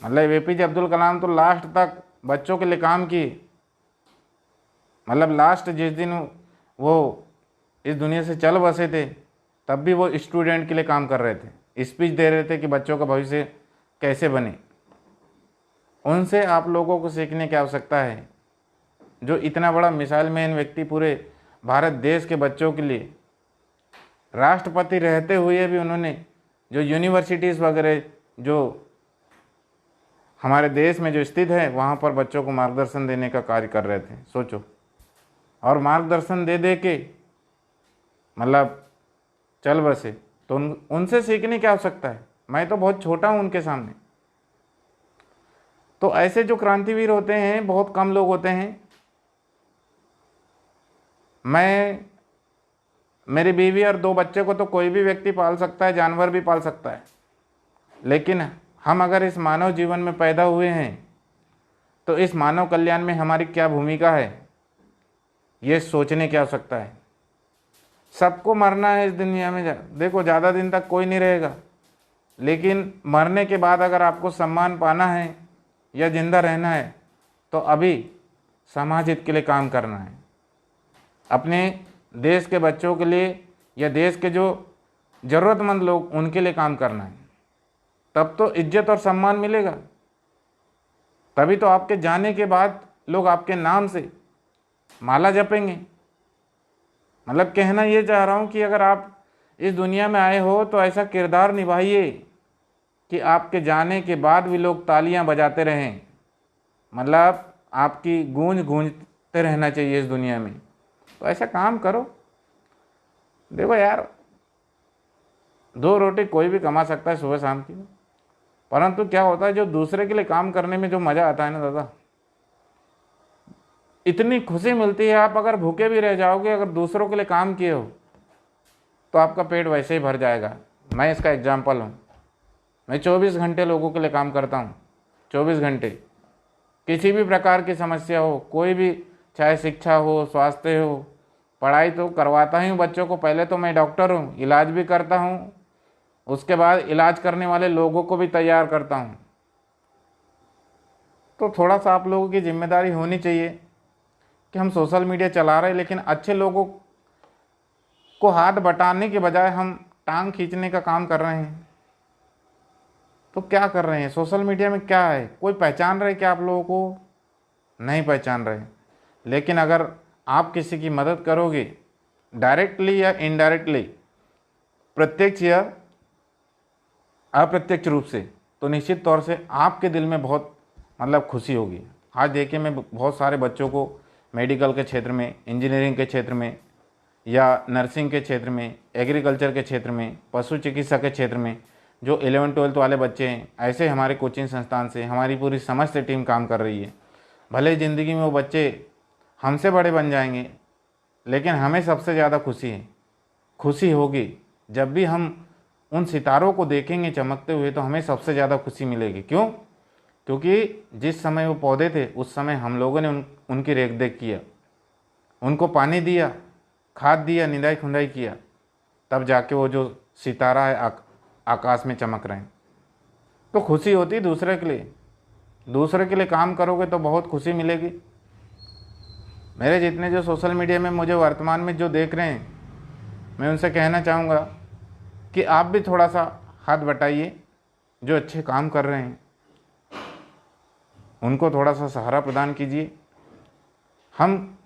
Speaker 1: मतलब एपीजे अब्दुल कलाम तो लास्ट तक बच्चों के लिए काम किए। मतलब लास्ट जिस दिन वो इस दुनिया से चल बसे थे तब भी वो स्टूडेंट के लिए काम कर रहे थे, स्पीच दे रहे थे कि बच्चों का भविष्य कैसे बने। उनसे आप लोगों को सीखने की आवश्यकता है। जो इतना बड़ा मिसाइल मैन व्यक्ति पूरे भारत देश के बच्चों के लिए, राष्ट्रपति रहते हुए भी उन्होंने जो यूनिवर्सिटीज़ वगैरह जो हमारे देश में जो स्थित है वहाँ पर बच्चों को मार्गदर्शन देने का कार्य कर रहे थे, सोचो। और मार्गदर्शन दे दे के मतलब चल बसे, तो उनसे सीखने की आवश्यकता है। मैं तो बहुत छोटा हूँ उनके सामने। तो ऐसे जो क्रांतिवीर होते हैं बहुत कम लोग होते हैं। मेरी बीवी और 2 बच्चे को तो कोई भी व्यक्ति पाल सकता है, जानवर भी पाल सकता है, लेकिन हम अगर इस मानव जीवन में पैदा हुए हैं तो इस मानव कल्याण में हमारी क्या भूमिका है, ये सोचने की आवश्यकता है। सबको मरना है इस दुनिया में। देखो ज़्यादा दिन तक कोई नहीं रहेगा, लेकिन मरने के बाद अगर आपको सम्मान पाना है या जिंदा रहना है तो अभी समाज हित के लिए काम करना है। अपने देश के बच्चों के लिए या देश के जो ज़रूरतमंद लोग उनके लिए काम करना है। तब तो इज्जत और सम्मान मिलेगा। तभी तो आपके जाने के बाद लोग आपके नाम से माला जपेंगे। मतलब कहना ये चाह रहा हूँ कि अगर आप इस दुनिया में आए हो तो ऐसा किरदार निभाइए कि आपके जाने के बाद भी लोग तालियां बजाते रहें। मतलब आपकी गूंजते रहना चाहिए इस दुनिया में। तो ऐसा काम करो। देखो यार, 2 रोटी कोई भी कमा सकता है सुबह शाम की, परंतु क्या होता है जो दूसरे के लिए काम करने में जो मज़ा आता है ना दादा, इतनी खुशी मिलती है। आप अगर भूखे भी रह जाओगे, अगर दूसरों के लिए काम किए हो तो आपका पेट वैसे ही भर जाएगा। मैं इसका एग्जाम्पल हूँ। मैं 24 घंटे लोगों के लिए काम करता हूँ, 24 घंटे। किसी भी प्रकार की समस्या हो, कोई भी, चाहे शिक्षा हो, स्वास्थ्य हो, पढ़ाई तो करवाता ही हूँ बच्चों को। पहले तो मैं डॉक्टर हूँ, इलाज भी करता हूँ, उसके बाद इलाज करने वाले लोगों को भी तैयार करता हूँ। तो थोड़ा सा आप लोगों की जिम्मेदारी होनी चाहिए कि हम सोशल मीडिया चला रहे हैं, लेकिन अच्छे लोगों को हाथ बटाने के बजाय हम टांग खींचने का काम कर रहे हैं। तो क्या कर रहे हैं? सोशल मीडिया में क्या है? कोई पहचान रहे क्या आप लोगों को? नहीं पहचान रहे। लेकिन अगर आप किसी की मदद करोगे, डायरेक्टली या इनडायरेक्टली, प्रत्यक्ष या अप्रत्यक्ष रूप से, तो निश्चित तौर से आपके दिल में बहुत मतलब खुशी होगी। आज देखिए, मैं बहुत सारे बच्चों को मेडिकल के क्षेत्र में, इंजीनियरिंग के क्षेत्र में, या नर्सिंग के क्षेत्र में, एग्रीकल्चर के क्षेत्र में, पशु चिकित्सा के क्षेत्र में, जो 11-12 वाले बच्चे हैं, ऐसे हमारे कोचिंग संस्थान से हमारी पूरी समस्त टीम काम कर रही है। भले ज़िंदगी में वो बच्चे हमसे बड़े बन जाएंगे, लेकिन हमें सबसे ज़्यादा खुशी होगी जब भी हम उन सितारों को देखेंगे चमकते हुए, तो हमें सबसे ज़्यादा खुशी मिलेगी। क्यों? क्योंकि जिस समय वो पौधे थे उस समय हम लोगों ने उनकी रेख देख किया, उनको पानी दिया, खाद दिया, निदाई खुदाई किया, तब जाके वो जो सितारा है आकाश में चमक रहे हैं। तो खुशी होती दूसरे के लिए काम करोगे तो बहुत खुशी मिलेगी। मेरे जितने जो सोशल मीडिया में मुझे वर्तमान में जो देख रहे हैं, मैं उनसे कहना चाहूँगा कि आप भी थोड़ा सा हाथ बटाइए, जो अच्छे काम कर रहे हैं उनको थोड़ा सा सहारा प्रदान कीजिए। हम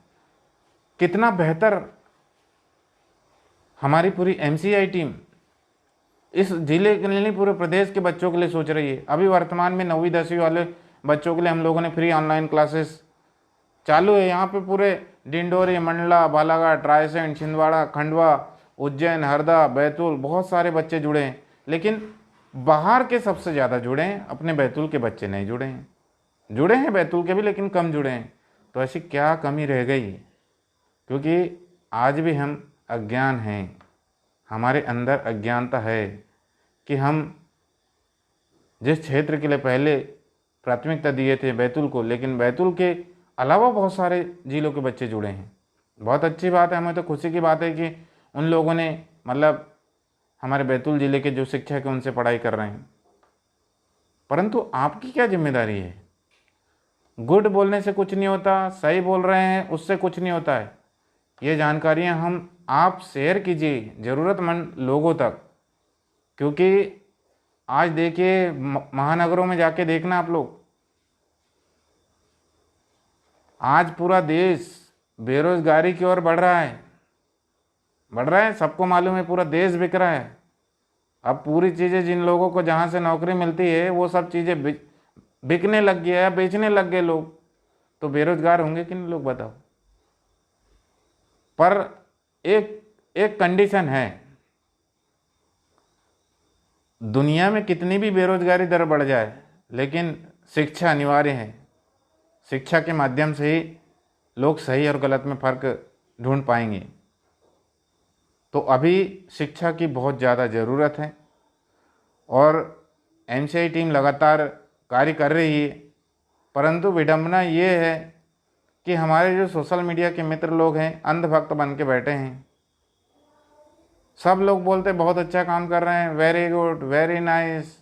Speaker 1: कितना बेहतर, हमारी पूरी MCI टीम इस जिले के लिए नहीं, पूरे प्रदेश के बच्चों के लिए सोच रही है। अभी वर्तमान में 9वीं 10वीं वाले बच्चों के लिए हम लोगों ने फ्री ऑनलाइन क्लासेस चालू है। यहाँ पे पूरे डिंडोरी, मंडला, बालाघाट, रायसेन, छिंदवाड़ा, खंडवा, उज्जैन, हरदा, बैतूल, बहुत सारे बच्चे जुड़े हैं। लेकिन बाहर के सबसे ज़्यादा जुड़े हैं, अपने बैतूल के बच्चे नहीं जुड़े हैं। जुड़े हैं बैतूल के भी, लेकिन कम जुड़े हैं। तो ऐसी क्या कमी रह गई? क्योंकि आज भी हम अज्ञान हैं, हमारे अंदर अज्ञानता है कि हम जिस क्षेत्र के लिए पहले प्राथमिकता दिए थे बैतूल को, लेकिन बैतूल के अलावा बहुत सारे जिलों के बच्चे जुड़े हैं। बहुत अच्छी बात है, हमें तो खुशी की बात है कि उन लोगों ने मतलब हमारे बैतूल ज़िले के जो शिक्षक हैं उनसे पढ़ाई कर रहे हैं। परंतु आपकी क्या जिम्मेदारी है? गुड बोलने से कुछ नहीं होता, सही बोल रहे हैं उससे कुछ नहीं होता है। ये जानकारियाँ आप शेयर कीजिए ज़रूरतमंद लोगों तक। क्योंकि आज देखिए, महानगरों में जाके देखना आप लोग, आज पूरा देश बेरोजगारी की ओर बढ़ रहा है। सबको मालूम है, पूरा देश बिक रहा है। अब पूरी चीज़ें जिन लोगों को जहाँ से नौकरी मिलती है वो सब चीज़ें बिकने लग गया है, बेचने लग गए लोग। तो बेरोजगार होंगे कि नहीं लोग, बताओ। पर एक कंडीशन है, दुनिया में कितनी भी बेरोजगारी दर बढ़ जाए, लेकिन शिक्षा अनिवार्य है। शिक्षा के माध्यम से ही लोग सही और गलत में फ़र्क ढूंढ पाएंगे। तो अभी शिक्षा की बहुत ज़्यादा ज़रूरत है और MCI टीम लगातार कार्य कर रही है। परंतु विडंबना ये है कि हमारे जो सोशल मीडिया के मित्र लोग हैं, अंधभक्त बन के बैठे हैं। सब लोग बोलते बहुत अच्छा काम कर रहे हैं, वेरी गुड, वेरी नाइस।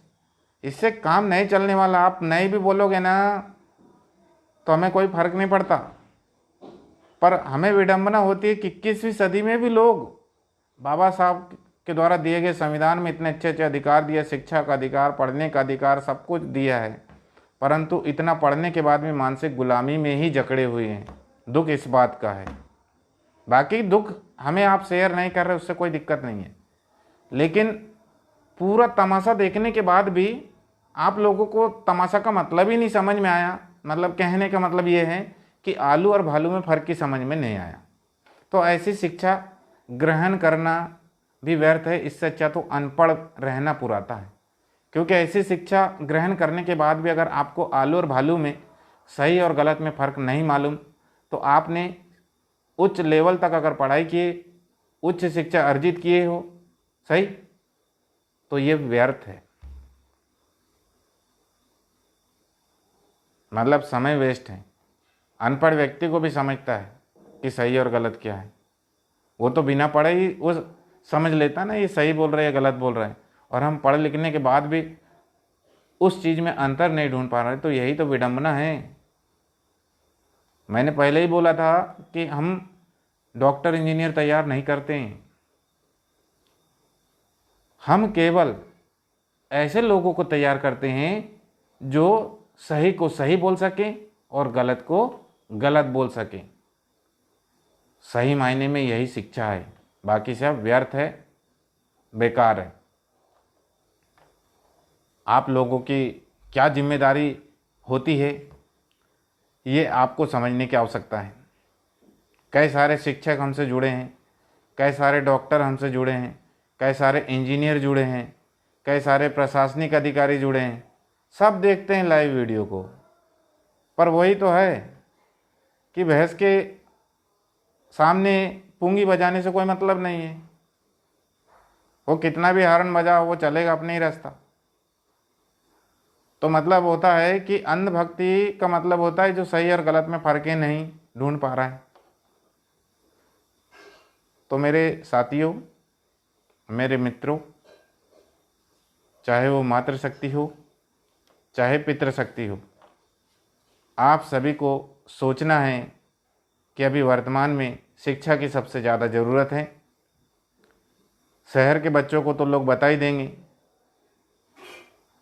Speaker 1: इससे काम नहीं चलने वाला। आप नहीं भी बोलोगे ना तो हमें कोई फर्क नहीं पड़ता। पर हमें विडंबना होती है कि 21वीं सदी में भी लोग बाबा साहब के द्वारा दिए गए संविधान में इतने अच्छे अच्छे अधिकार दिए, शिक्षा का अधिकार, पढ़ने का अधिकार, सब कुछ दिया है। परंतु इतना पढ़ने के बाद भी मानसिक गुलामी में ही जकड़े हुए हैं। दुख इस बात का है। बाकी दुख हमें आप शेयर नहीं कर रहे, उससे कोई दिक्कत नहीं है। लेकिन पूरा तमाशा देखने के बाद भी आप लोगों को तमाशा का मतलब ही नहीं समझ में आया। मतलब कहने का मतलब ये है कि आलू और भालू में फ़र्क ही समझ में नहीं आया। तो ऐसी शिक्षा ग्रहण करना भी व्यर्थ है। इससे अच्छा तो अनपढ़ रहना पुराता है। क्योंकि ऐसी शिक्षा ग्रहण करने के बाद भी अगर आपको आलू और भालू में सही और गलत में फ़र्क नहीं मालूम, तो आपने उच्च लेवल तक अगर पढ़ाई किए, उच्च शिक्षा अर्जित किए हो सही, तो ये व्यर्थ है। मतलब समय वेस्ट है। अनपढ़ व्यक्ति को भी समझता है कि सही और गलत क्या है। वो तो बिना पढ़े ही वो समझ लेता ना ये सही बोल रहे हैं या गलत बोल रहे हैं। और हम पढ़ लिखने के बाद भी उस चीज़ में अंतर नहीं ढूंढ पा रहे। तो यही तो विडंबना है। मैंने पहले ही बोला था कि हम डॉक्टर इंजीनियर तैयार नहीं करते हैं। हम केवल ऐसे लोगों को तैयार करते हैं जो सही को सही बोल सके और गलत को गलत बोल सके। सही मायने में यही शिक्षा है। बाकी सब व्यर्थ है, बेकार है। आप लोगों की क्या जिम्मेदारी होती है ये आपको समझने की आवश्यकता है। कई सारे शिक्षक हमसे जुड़े हैं, कई सारे डॉक्टर हमसे जुड़े हैं, कई सारे इंजीनियर जुड़े हैं, कई सारे प्रशासनिक अधिकारी जुड़े हैं, सब देखते हैं लाइव वीडियो को। पर वही तो है कि भैंस के सामने पूंगी बजाने से कोई मतलब नहीं है। वो कितना भी हॉर्न बजा वो चलेगा अपने ही रास्ता। तो मतलब होता है कि अंधभक्ति का मतलब होता है जो सही और गलत में फर्क ही नहीं ढूंढ पा रहा है। तो मेरे साथियों, मेरे मित्रों, चाहे वो मातृशक्ति हो चाहे पितृशक्ति हो, आप सभी को सोचना है कि अभी वर्तमान में शिक्षा की सबसे ज़्यादा ज़रूरत है। शहर के बच्चों को तो लोग बता ही देंगे,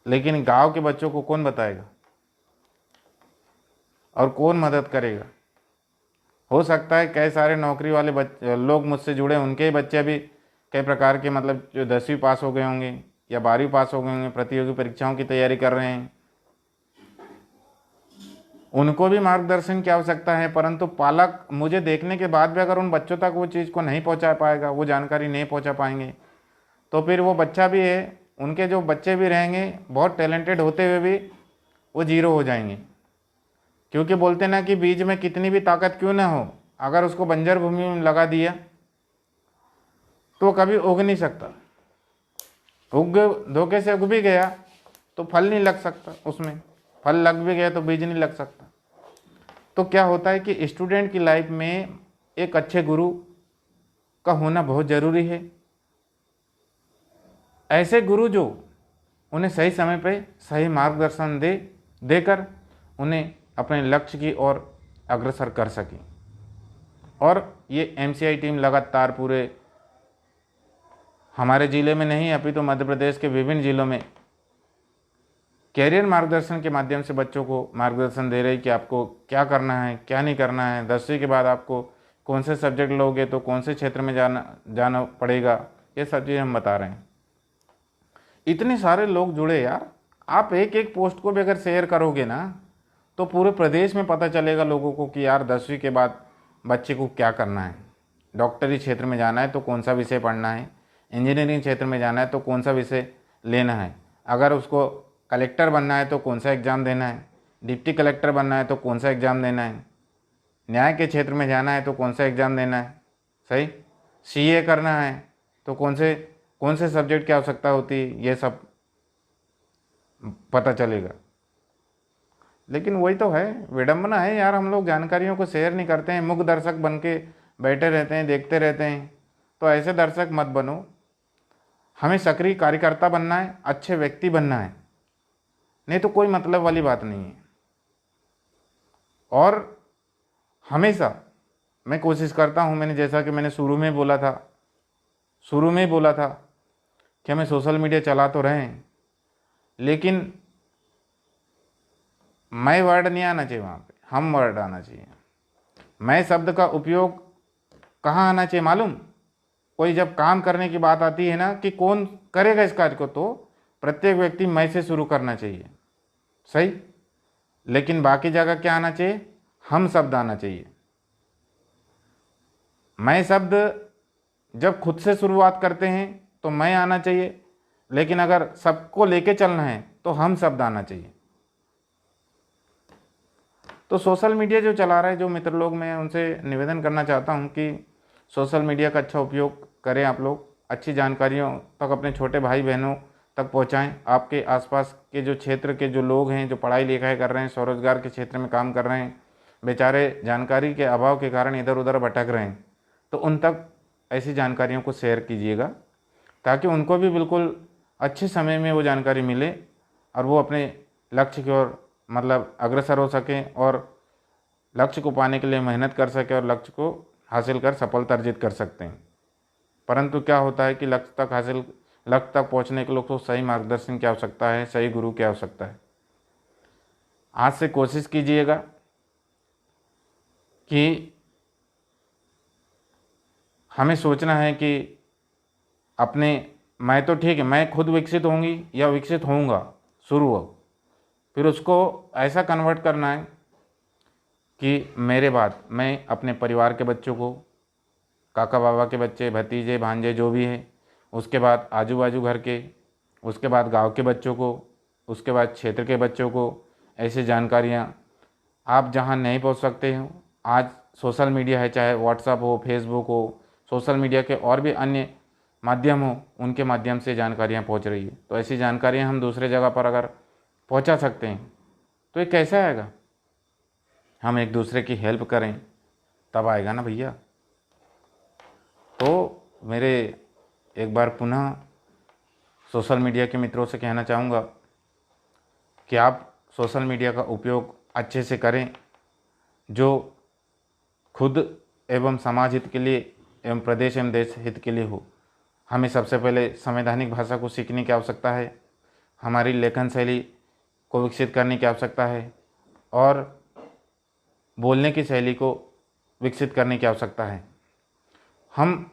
Speaker 1: लेकिन गांव के बच्चों को कौन बताएगा और कौन मदद करेगा। हो सकता है कई सारे नौकरी वाले लोग मुझसे जुड़े, उनके ही बच्चे भी कई प्रकार के मतलब जो 10वीं पास हो गए होंगे या 12वीं पास हो गए होंगे, प्रतियोगी परीक्षाओं की तैयारी कर रहे हैं, उनको भी मार्गदर्शन की आवश्यकता है। परंतु पालक मुझे देखने के बाद भी अगर उन बच्चों तक वो चीज़ को नहीं पहुंचा पाएगा, वो जानकारी नहीं पहुंचा पाएंगे, तो फिर वो बच्चा भी है, उनके जो बच्चे भी रहेंगे बहुत टैलेंटेड होते हुए भी वो जीरो हो जाएंगे। क्योंकि बोलते ना कि बीज में कितनी भी ताकत क्यों ना हो, अगर उसको बंजर भूमि में लगा दिया तो कभी उग नहीं सकता। उग धोखे से उग भी गया तो फल नहीं लग सकता, उसमें फल लग भी गया तो बीज नहीं लग सकता। तो क्या होता है कि स्टूडेंट की लाइफ में एक अच्छे गुरु का होना बहुत ज़रूरी है। ऐसे गुरु जो उन्हें सही समय पे सही मार्गदर्शन देकर उन्हें अपने लक्ष्य की ओर अग्रसर कर सके। और ये MCI टीम लगातार पूरे हमारे ज़िले में नहीं अभी तो मध्य प्रदेश के विभिन्न ज़िलों में कैरियर मार्गदर्शन के माध्यम से बच्चों को मार्गदर्शन दे रही कि आपको क्या करना है, क्या नहीं करना है, 10वीं के बाद आपको कौन से सब्जेक्ट लोगे तो कौन से क्षेत्र में जाना पड़ेगा, ये सब चीज़ हम बता रहे हैं। इतने सारे लोग जुड़े यार, आप एक एक पोस्ट को भी अगर शेयर करोगे ना तो पूरे प्रदेश में पता चलेगा लोगों को कि यार 10वीं के बाद बच्चे को क्या करना है। डॉक्टरी क्षेत्र में जाना है तो कौन सा विषय पढ़ना है, इंजीनियरिंग क्षेत्र में जाना है तो कौन सा विषय लेना है, अगर उसको कलेक्टर बनना है तो कौन सा एग्ज़ाम देना है, डिप्टी कलेक्टर बनना है तो कौन सा एग्ज़ाम देना है, न्याय के क्षेत्र में जाना है तो कौन सा एग्ज़ाम देना है, सही CA करना है तो कौन से सब्जेक्ट की आवश्यकता होती है, ये सब पता चलेगा। लेकिन वही तो है, विडंबना है यार, हम लोग जानकारियों को शेयर नहीं करते हैं, मूक दर्शक बन के बैठे रहते हैं, देखते रहते हैं। तो ऐसे दर्शक मत बनो, हमें सक्रिय कार्यकर्ता बनना है, अच्छे व्यक्ति बनना है, नहीं तो कोई मतलब वाली बात नहीं है। और हमेशा मैं कोशिश करता हूँ, मैंने जैसा कि मैंने शुरू में बोला था कि हमें सोशल मीडिया चला तो रहे हैं, लेकिन मैं वर्ड नहीं आना चाहिए वहाँ पे, हम वर्ड आना चाहिए। मैं शब्द का उपयोग कहाँ आना चाहिए मालूम? कोई जब काम करने की बात आती है ना कि कौन करेगा इस कार्य को, तो प्रत्येक व्यक्ति मैं से शुरू करना चाहिए, सही। लेकिन बाकी जगह क्या आना चाहिए? हम शब्द आना चाहिए। मैं शब्द जब खुद से शुरुआत करते हैं तो मैं आना चाहिए, लेकिन अगर सबको लेके चलना है तो हम शब्द आना चाहिए। तो सोशल मीडिया जो चला रहा है जो मित्र लोग, मैं उनसे निवेदन करना चाहता हूं कि सोशल मीडिया का अच्छा उपयोग करें। आप लोग अच्छी जानकारियों तक अपने छोटे भाई बहनों तक पहुंचाएं। आपके आसपास के जो क्षेत्र के जो लोग हैं, जो पढ़ाई लिखाई कर रहे हैं, स्वरोजगार के क्षेत्र में काम कर रहे हैं, बेचारे जानकारी के अभाव के कारण इधर उधर भटक रहे हैं, तो उन तक ऐसी जानकारियों को शेयर कीजिएगा ताकि उनको भी बिल्कुल अच्छे समय में वो जानकारी मिले और वो अपने लक्ष्य की ओर मतलब अग्रसर हो सकें और लक्ष्य को पाने के लिए मेहनत कर सकें और लक्ष्य को हासिल कर सफलता अर्जित कर सकते हैं। परंतु क्या होता है कि लक्ष्य तक पहुंचने के लिए तो सही मार्गदर्शन की आवश्यकता है, सही गुरु की आवश्यकता है। आज से कोशिश कीजिएगा कि हमें सोचना है कि अपने, मैं तो ठीक है, मैं खुद विकसित होंगी या विकसित होऊंगा शुरू हो, फिर उसको ऐसा कन्वर्ट करना है कि मेरे बाद मैं अपने परिवार के बच्चों को, काका बाबा के बच्चे, भतीजे भांजे जो भी हैं, उसके बाद आजू बाजू घर के, उसके बाद गांव के बच्चों को, उसके बाद क्षेत्र के बच्चों को ऐसी जानकारियाँ, आप जहाँ नहीं पहुँच सकते हो, आज सोशल मीडिया है, चाहे व्हाट्सएप हो, फेसबुक हो, सोशल मीडिया के और भी अन्य माध्यम हो, उनके माध्यम से जानकारियाँ पहुँच रही है। तो ऐसी जानकारियाँ हम दूसरे जगह पर अगर पहुँचा सकते हैं तो ये कैसे आएगा? हम एक दूसरे की हेल्प करें तब आएगा ना भैया। तो मेरे एक बार पुनः सोशल मीडिया के मित्रों से कहना चाहूँगा कि आप सोशल मीडिया का उपयोग अच्छे से करें, जो खुद एवं समाज हित के लिए एवं प्रदेश एवं देश हित के लिए हो। हमें सबसे पहले संवैधानिक भाषा को सीखने की आवश्यकता है, हमारी लेखन शैली को विकसित करने की आवश्यकता है और बोलने की शैली को विकसित करने की आवश्यकता है। हम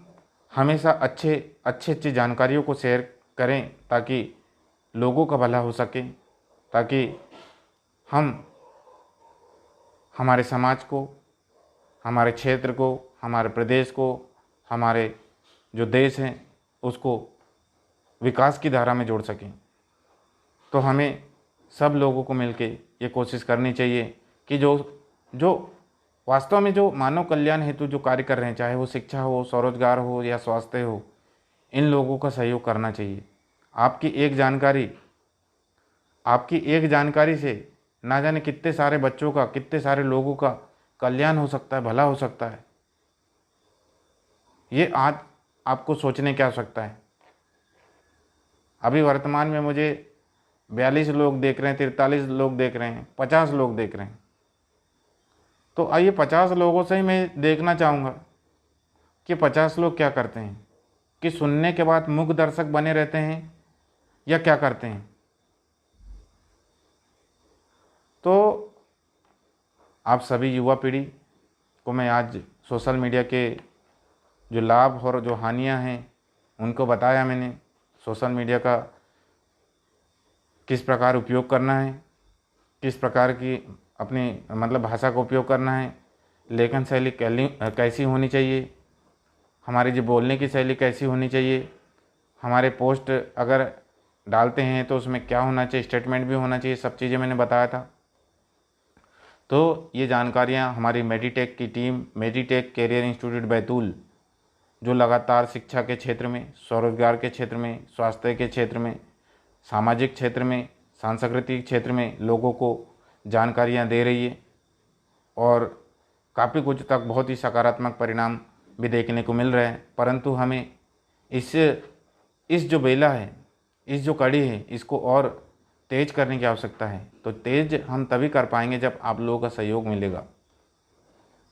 Speaker 1: हमेशा अच्छी जानकारियों को शेयर करें ताकि लोगों का भला हो सके, ताकि हम हमारे समाज को, हमारे क्षेत्र को, हमारे प्रदेश को, हमारे जो देश हैं उसको विकास की धारा में जोड़ सकें। तो हमें सब लोगों को मिलके ये कोशिश करनी चाहिए कि जो जो वास्तव में जो मानव कल्याण हेतु जो कार्य कर रहे हैं, चाहे वो शिक्षा हो, स्वरोजगार हो या स्वास्थ्य हो, इन लोगों का सहयोग करना चाहिए। आपकी एक जानकारी से ना जाने कितने सारे बच्चों का, कितने सारे लोगों का कल्याण हो सकता है, भला हो सकता है। ये आज आपको सोचने की आवश्यकता है। अभी वर्तमान में मुझे 42 लोग देख रहे हैं, 43 लोग देख रहे हैं, 50 लोग देख रहे हैं। तो आइए 50 लोगों से ही मैं देखना चाहूँगा कि 50 लोग क्या करते हैं, कि सुनने के बाद मूक दर्शक बने रहते हैं या क्या करते हैं। तो आप सभी युवा पीढ़ी को मैं आज सोशल मीडिया के जो लाभ और जो हानियां हैं उनको बताया मैंने। सोशल मीडिया का किस प्रकार उपयोग करना है, किस प्रकार की अपनी मतलब भाषा का उपयोग करना है, लेखन शैली कैसी होनी चाहिए, हमारी जो बोलने की शैली कैसी होनी चाहिए, हमारे पोस्ट अगर डालते हैं तो उसमें क्या होना चाहिए, स्टेटमेंट भी होना चाहिए, सब चीज़ें मैंने बताया था। तो ये जानकारियाँ हमारी मेडिटेक की team, Meditech career institute Betul, जो लगातार शिक्षा के क्षेत्र में, स्वरोजगार के क्षेत्र में, स्वास्थ्य के क्षेत्र में, सामाजिक क्षेत्र में, सांस्कृतिक क्षेत्र में लोगों को जानकारियाँ दे रही है और काफ़ी कुछ तक बहुत ही सकारात्मक परिणाम भी देखने को मिल रहे हैं। परंतु हमें इस जो बेला है, इस जो कड़ी है, इसको और तेज करने की आवश्यकता है। तो तेज हम तभी कर पाएंगे जब आप लोगों का सहयोग मिलेगा।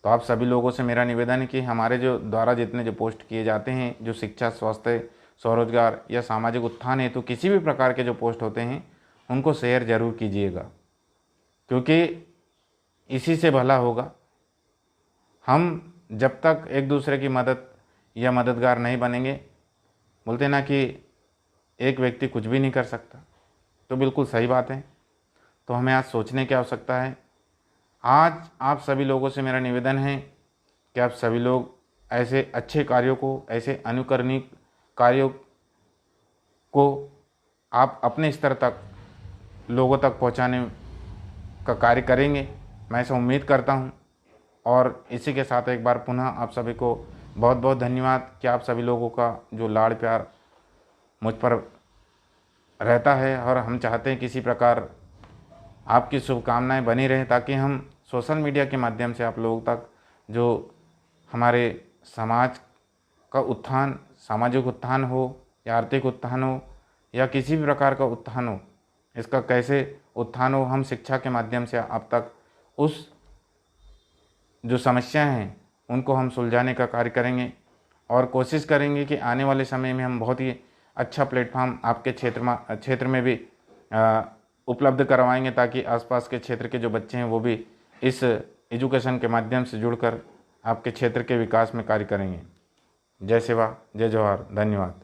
Speaker 1: तो आप सभी लोगों से मेरा निवेदन है कि हमारे जो द्वारा जितने जो पोस्ट किए जाते हैं, जो शिक्षा, स्वास्थ्य, स्वरोजगार या सामाजिक उत्थान हेतु किसी भी प्रकार के जो पोस्ट होते हैं उनको शेयर ज़रूर कीजिएगा, क्योंकि इसी से भला होगा। हम जब तक एक दूसरे की मदद या मददगार नहीं बनेंगे, बोलते ना कि एक व्यक्ति कुछ भी नहीं कर सकता, तो बिल्कुल सही बात है। तो हमें आज सोचने की आवश्यकता है। आज आप सभी लोगों से मेरा निवेदन है कि आप सभी लोग ऐसे अच्छे कार्यों को, ऐसे अनुकरणीय कार्यों को आप अपने स्तर तक लोगों तक पहुंचाने का कार्य करेंगे, मैं ऐसा उम्मीद करता हूं। और इसी के साथ एक बार पुनः आप सभी को बहुत बहुत धन्यवाद कि आप सभी लोगों का जो लाड़ प्यार मुझ पर रहता है, और हम चाहते हैं किसी प्रकार आपकी शुभकामनाएं बनी रहें, ताकि हम सोशल मीडिया के माध्यम से आप लोगों तक जो हमारे समाज का उत्थान, सामाजिक उत्थान हो या आर्थिक उत्थान हो या किसी भी प्रकार का उत्थान हो, इसका कैसे उत्थान हो, हम शिक्षा के माध्यम से आप तक उस जो समस्याएं हैं उनको हम सुलझाने का कार्य करेंगे। और कोशिश करेंगे कि आने वाले समय में हम बहुत ही अच्छा प्लेटफॉर्म आपके क्षेत्र में भी उपलब्ध करवाएंगे, ताकि आसपास के क्षेत्र के जो बच्चे हैं वो भी इस एजुकेशन के माध्यम से जुड़कर आपके क्षेत्र के विकास में कार्य करेंगे। जय शिवा, जय जवाहर, धन्यवाद।